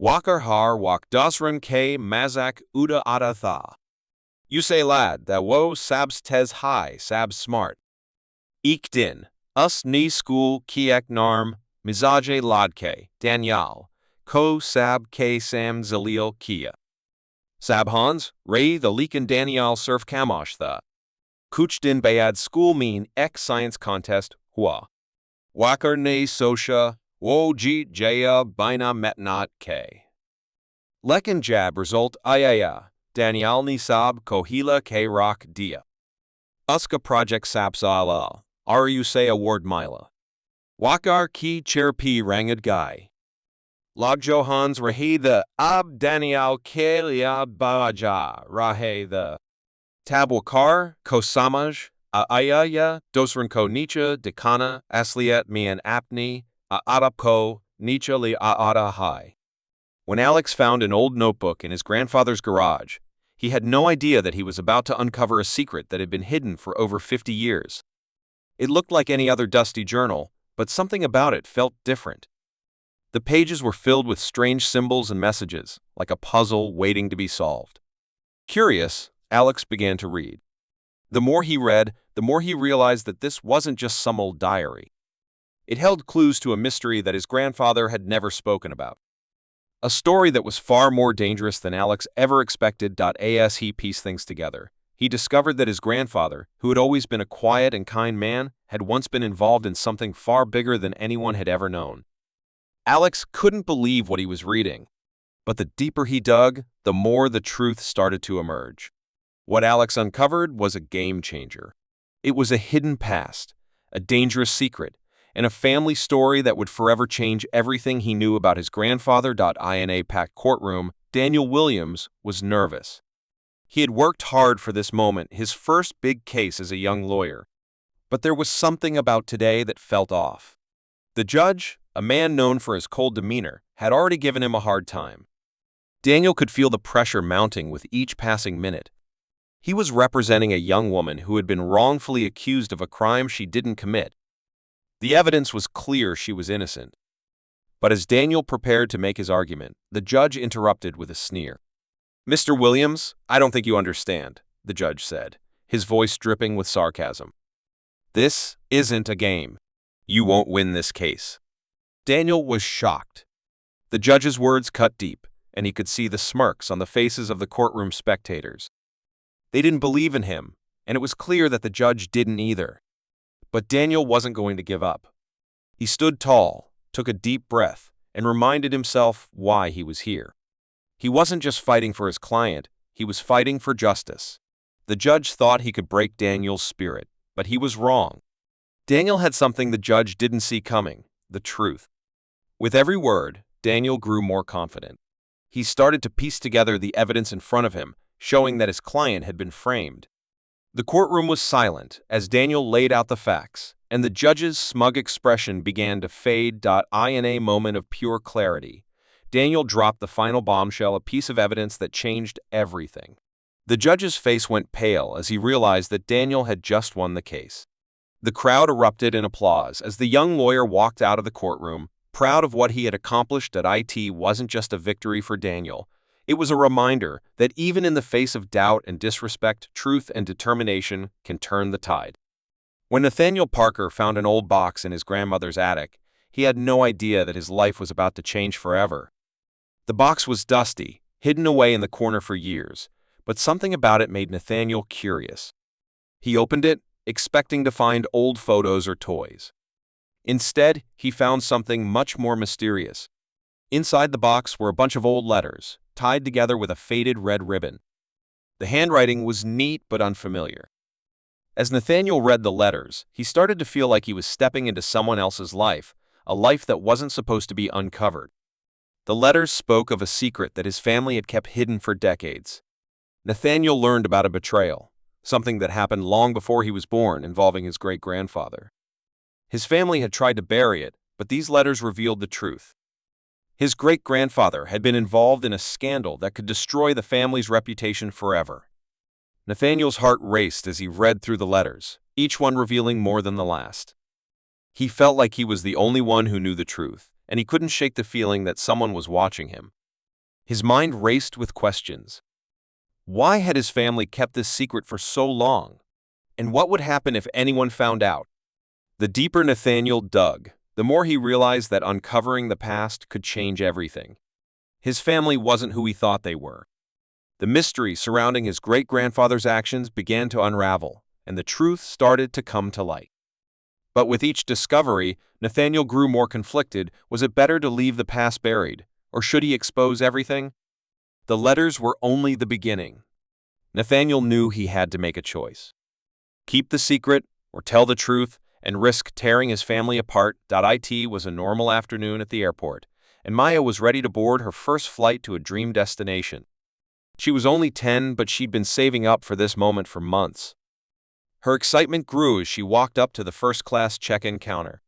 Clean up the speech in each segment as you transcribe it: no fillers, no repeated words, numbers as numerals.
Wakar har wak dosran k mazak uda adatha. You say lad, that wo sabs tez high, sabs smart. Eek din, us ni school kiek narm, mizaje ladke, Daniel, ko sab k sam zalil kia. Sab Hans, ray the leakin Daniel surf kamosh the. Kuch din bayad school mean ek science contest, hua. Wakar ne sosha, wo jeet jaya bina metnot k. Lekin jab result ayaya, Daniel ni sab kohila k rock dia. Uska project sapsala, aru say award mila. Wakar ki chirpi rangad guy. Logjo Hans rahe the ab Daniel kelia baja rahe the. Tabwakar kosamaj ayaya dosran ko nicha dekana asliet mian apni adapko nicha li aada hai. When Alex found an old notebook in his grandfather's garage, he had no idea that he was about to uncover a secret that had been hidden for over 50 years. It looked like any other dusty journal, but something about it felt different. The pages were filled with strange symbols and messages, like a puzzle waiting to be solved. Curious, Alex began to read. The more he read, the more he realized that this wasn't just some old diary. It held clues to a mystery that his grandfather had never spoken about. A story that was far more dangerous than Alex ever expected. As he pieced things together, he discovered that his grandfather, who had always been a quiet and kind man, had once been involved in something far bigger than anyone had ever known. Alex couldn't believe what he was reading, but the deeper he dug, the more the truth started to emerge. What Alex uncovered was a game changer. It was a hidden past, a dangerous secret, and a family story that would forever change everything he knew about his grandfather. In a packed courtroom, Daniel Williams was nervous. He had worked hard for this moment, his first big case as a young lawyer. But there was something about today that felt off. The judge, a man known for his cold demeanor, had already given him a hard time. Daniel could feel the pressure mounting with each passing minute. He was representing a young woman who had been wrongfully accused of a crime she didn't commit. The evidence was clear she was innocent. But as Daniel prepared to make his argument, the judge interrupted with a sneer. "Mr. Williams, I don't think you understand," the judge said, his voice dripping with sarcasm. "This isn't a game. You won't win this case." Daniel was shocked. The judge's words cut deep, and he could see the smirks on the faces of the courtroom spectators. They didn't believe in him, and it was clear that the judge didn't either. But Daniel wasn't going to give up. He stood tall, took a deep breath, and reminded himself why he was here. He wasn't just fighting for his client, he was fighting for justice. The judge thought he could break Daniel's spirit, but he was wrong. Daniel had something the judge didn't see coming, the truth. With every word, Daniel grew more confident. He started to piece together the evidence in front of him, showing that his client had been framed. The courtroom was silent as Daniel laid out the facts, and the judge's smug expression began to fade. In a moment of pure clarity, Daniel dropped the final bombshell, a piece of evidence that changed everything. The judge's face went pale as he realized that Daniel had just won the case. The crowd erupted in applause as the young lawyer walked out of the courtroom, proud of what he had accomplished. It wasn't just a victory for Daniel. It was a reminder that even in the face of doubt and disrespect, truth and determination can turn the tide. When Nathaniel Parker found an old box in his grandmother's attic, he had no idea that his life was about to change forever. The box was dusty, hidden away in the corner for years, but something about it made Nathaniel curious. He opened it, expecting to find old photos or toys. Instead, he found something much more mysterious. Inside the box were a bunch of old letters, tied together with a faded red ribbon. The handwriting was neat but unfamiliar. As Nathaniel read the letters, he started to feel like he was stepping into someone else's life, a life that wasn't supposed to be uncovered. The letters spoke of a secret that his family had kept hidden for decades. Nathaniel learned about a betrayal, something that happened long before he was born, involving his great-grandfather. His family had tried to bury it, but these letters revealed the truth. His great-grandfather had been involved in a scandal that could destroy the family's reputation forever. Nathaniel's heart raced as he read through the letters, each one revealing more than the last. He felt like he was the only one who knew the truth, and he couldn't shake the feeling that someone was watching him. His mind raced with questions. Why had his family kept this secret for so long? And what would happen if anyone found out? The deeper Nathaniel dug, the more he realized that uncovering the past could change everything. His family wasn't who he thought they were. The mystery surrounding his great-grandfather's actions began to unravel, and the truth started to come to light. But with each discovery, Nathaniel grew more conflicted. Was it better to leave the past buried, or should he expose everything? The letters were only the beginning. Nathaniel knew he had to make a choice. Keep the secret, or tell the truth, and risk tearing his family apart. It was a normal afternoon at the airport, and Maya was ready to board her first flight to a dream destination. She was only 10, but she'd been saving up for this moment for months. Her excitement grew as she walked up to the first-class check-in counter.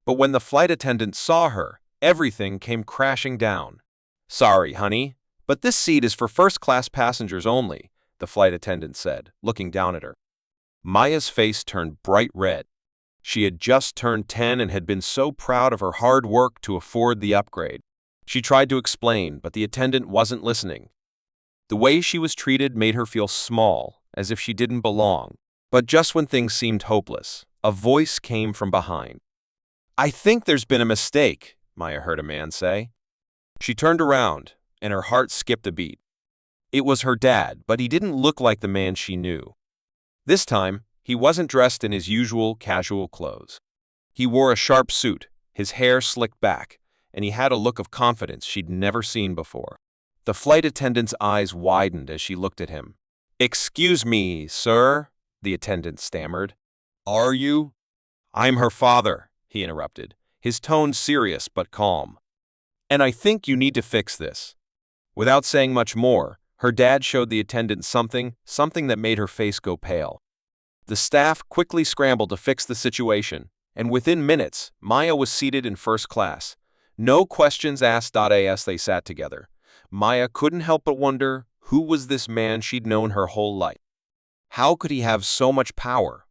But when the flight attendant saw her, everything came crashing down. "Sorry, honey, but this seat is for first-class passengers only," the flight attendant said, looking down at her. Maya's face turned bright red. She had just turned 10 and had been so proud of her hard work to afford the upgrade. She tried to explain, but the attendant wasn't listening. The way she was treated made her feel small, as if she didn't belong. But just when things seemed hopeless, a voice came from behind. "I think there's been a mistake," Maya heard a man say. She turned around, and her heart skipped a beat. It was her dad, but he didn't look like the man she knew. This time, he wasn't dressed in his usual casual clothes. He wore a sharp suit, his hair slicked back, and he had a look of confidence she'd never seen before. The flight attendant's eyes widened as she looked at him. "Excuse me, sir," the attendant stammered. "Are you?" "I'm her father," he interrupted, his tone serious but calm. "And I think you need to fix this." Without saying much more, her dad showed the attendant something that made her face go pale. The staff quickly scrambled to fix the situation, and within minutes, Maya was seated in first class. No questions asked. As they sat together, Maya couldn't help but wonder, who was this man she'd known her whole life? How could he have so much power?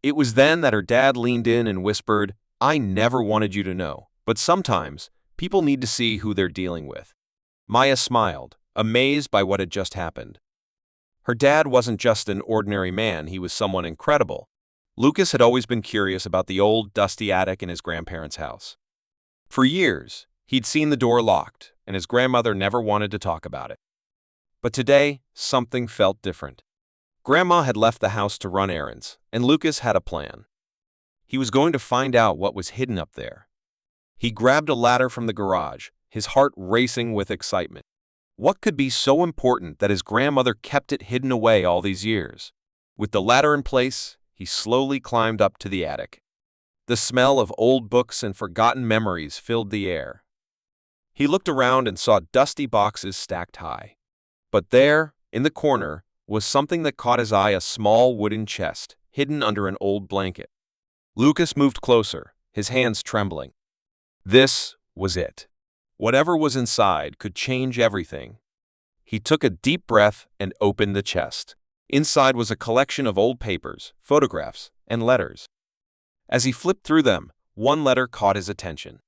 It was then that her dad leaned in and whispered, "I never wanted you to know, but sometimes people need to see who they're dealing with." Maya smiled, amazed by what had just happened. Her dad wasn't just an ordinary man, he was someone incredible. Lucas had always been curious about the old, dusty attic in his grandparents' house. For years, he'd seen the door locked, and his grandmother never wanted to talk about it. But today, something felt different. Grandma had left the house to run errands, and Lucas had a plan. He was going to find out what was hidden up there. He grabbed a ladder from the garage, his heart racing with excitement. What could be so important that his grandmother kept it hidden away all these years? With the ladder in place, he slowly climbed up to the attic. The smell of old books and forgotten memories filled the air. He looked around and saw dusty boxes stacked high. But there, in the corner, was something that caught his eye: a small wooden chest, hidden under an old blanket. Lucas moved closer, his hands trembling. This was it. Whatever was inside could change everything. He took a deep breath and opened the chest. Inside was a collection of old papers, photographs, and letters. As he flipped through them, one letter caught his attention.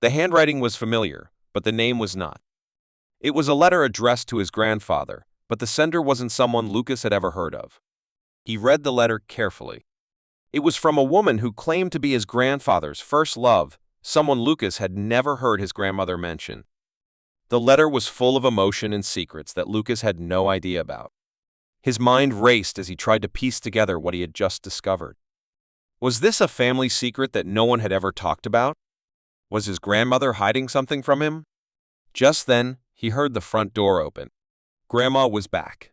The handwriting was familiar, but the name was not. It was a letter addressed to his grandfather, but the sender wasn't someone Lucas had ever heard of. He read the letter carefully. It was from a woman who claimed to be his grandfather's first love, someone Lucas had never heard his grandmother mention. The letter was full of emotion and secrets that Lucas had no idea about. His mind raced as he tried to piece together what he had just discovered. Was this a family secret that no one had ever talked about? Was his grandmother hiding something from him? Just then, he heard the front door open. Grandma was back.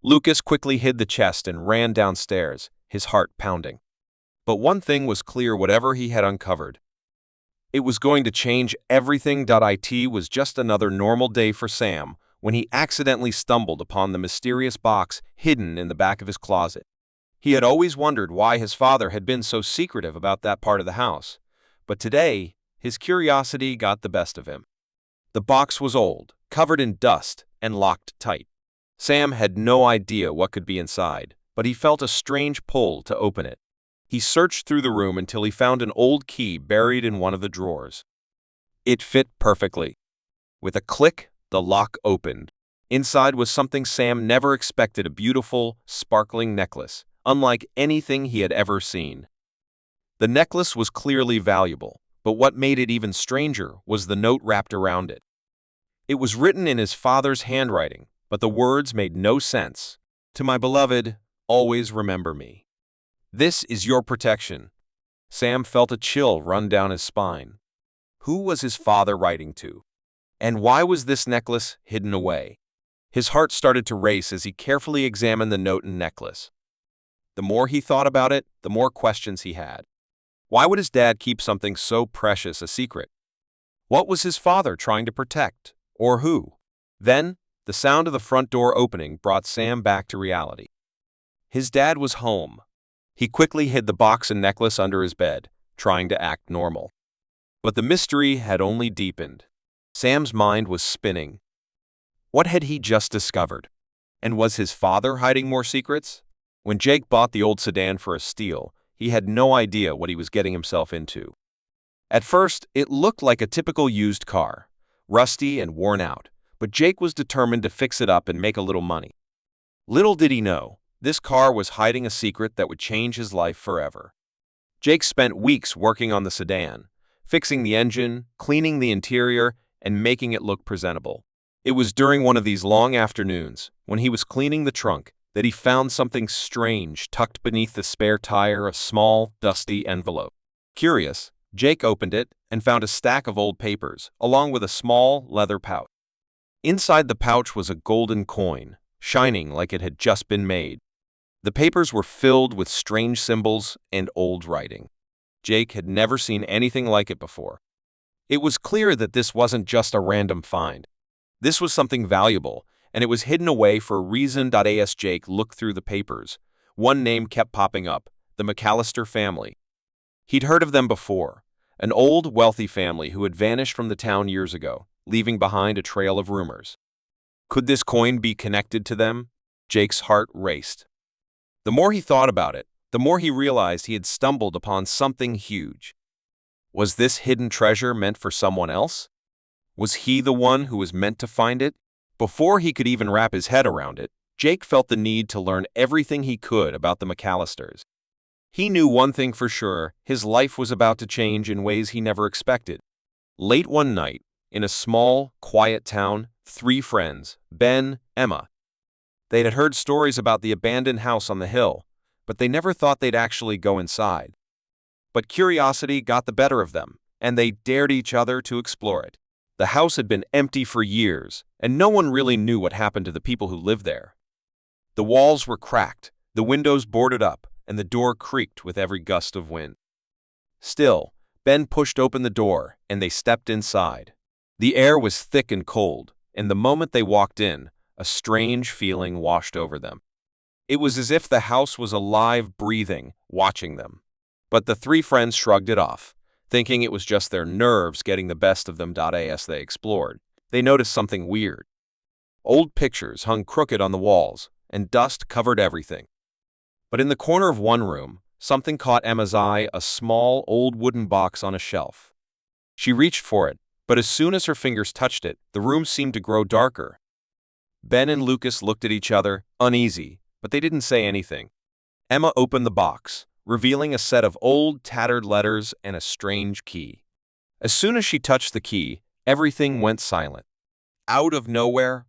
Lucas quickly hid the chest and ran downstairs, his heart pounding. But one thing was clear: whatever he had uncovered, it was going to change everything. It was just another normal day for Sam when he accidentally stumbled upon the mysterious box hidden in the back of his closet. He had always wondered why his father had been so secretive about that part of the house, but today, his curiosity got the best of him. The box was old, covered in dust, and locked tight. Sam had no idea what could be inside, but he felt a strange pull to open it. He searched through the room until he found an old key buried in one of the drawers. It fit perfectly. With a click, The lock opened. Inside was something Sam never expected, a beautiful, sparkling necklace, unlike anything he had ever seen. The necklace was clearly valuable, but what made it even stranger was the note wrapped around it. It was written in his father's handwriting, but the words made no sense. To my beloved, always remember me. This is your protection. Sam felt a chill run down his spine. Who was his father writing to? And why was this necklace hidden away? His heart started to race as he carefully examined the note and necklace. The more he thought about it, the more questions he had. Why would his dad keep something so precious a secret? What was his father trying to protect? Or who? Then, the sound of the front door opening brought Sam back to reality. His dad was home. He quickly hid the box and necklace under his bed, trying to act normal. But the mystery had only deepened. Sam's mind was spinning. What had he just discovered? And was his father hiding more secrets? When Jake bought the old sedan for a steal, he had no idea what he was getting himself into. At first, it looked like a typical used car, rusty and worn out, but Jake was determined to fix it up and make a little money. Little did he know, this car was hiding a secret that would change his life forever. Jake spent weeks working on the sedan, fixing the engine, cleaning the interior, and making it look presentable. It was during one of these long afternoons, when he was cleaning the trunk, that he found something strange tucked beneath the spare tire, a small, dusty envelope. Curious, Jake opened it and found a stack of old papers, along with a small leather pouch. Inside the pouch was a golden coin, shining like it had just been made. The papers were filled with strange symbols and old writing. Jake had never seen anything like it before. It was clear that this wasn't just a random find. This was something valuable, and it was hidden away for a reason. As Jake looked through the papers, one name kept popping up, the McAllister family. He'd heard of them before, an old, wealthy family who had vanished from the town years ago, leaving behind a trail of rumors. Could this coin be connected to them? Jake's heart raced. The more he thought about it, the more he realized he had stumbled upon something huge. Was this hidden treasure meant for someone else? Was he the one who was meant to find it? Before he could even wrap his head around it, Jake felt the need to learn everything he could about the McAllisters. He knew one thing for sure, his life was about to change in ways he never expected. Late one night, in a small, quiet town, three friends, Ben, Emma. They had heard stories about the abandoned house on the hill, but they never thought they'd actually go inside. But curiosity got the better of them, and they dared each other to explore it. The house had been empty for years, and no one really knew what happened to the people who lived there. The walls were cracked, the windows boarded up, and the door creaked with every gust of wind. Still, Ben pushed open the door, and they stepped inside. The air was thick and cold, and the moment they walked in, a strange feeling washed over them. It was as if the house was alive, breathing, watching them. But the three friends shrugged it off, thinking it was just their nerves getting the best of them. As they explored, they noticed something weird. Old pictures hung crooked on the walls, and dust covered everything. But in the corner of one room, something caught Emma's eye, a small, old wooden box on a shelf. She reached for it, but as soon as her fingers touched it, the room seemed to grow darker. Ben and Lucas looked at each other, uneasy, but they didn't say anything. Emma opened the box, revealing a set of old, tattered letters and a strange key. As soon as she touched the key, everything went silent. Out of nowhere,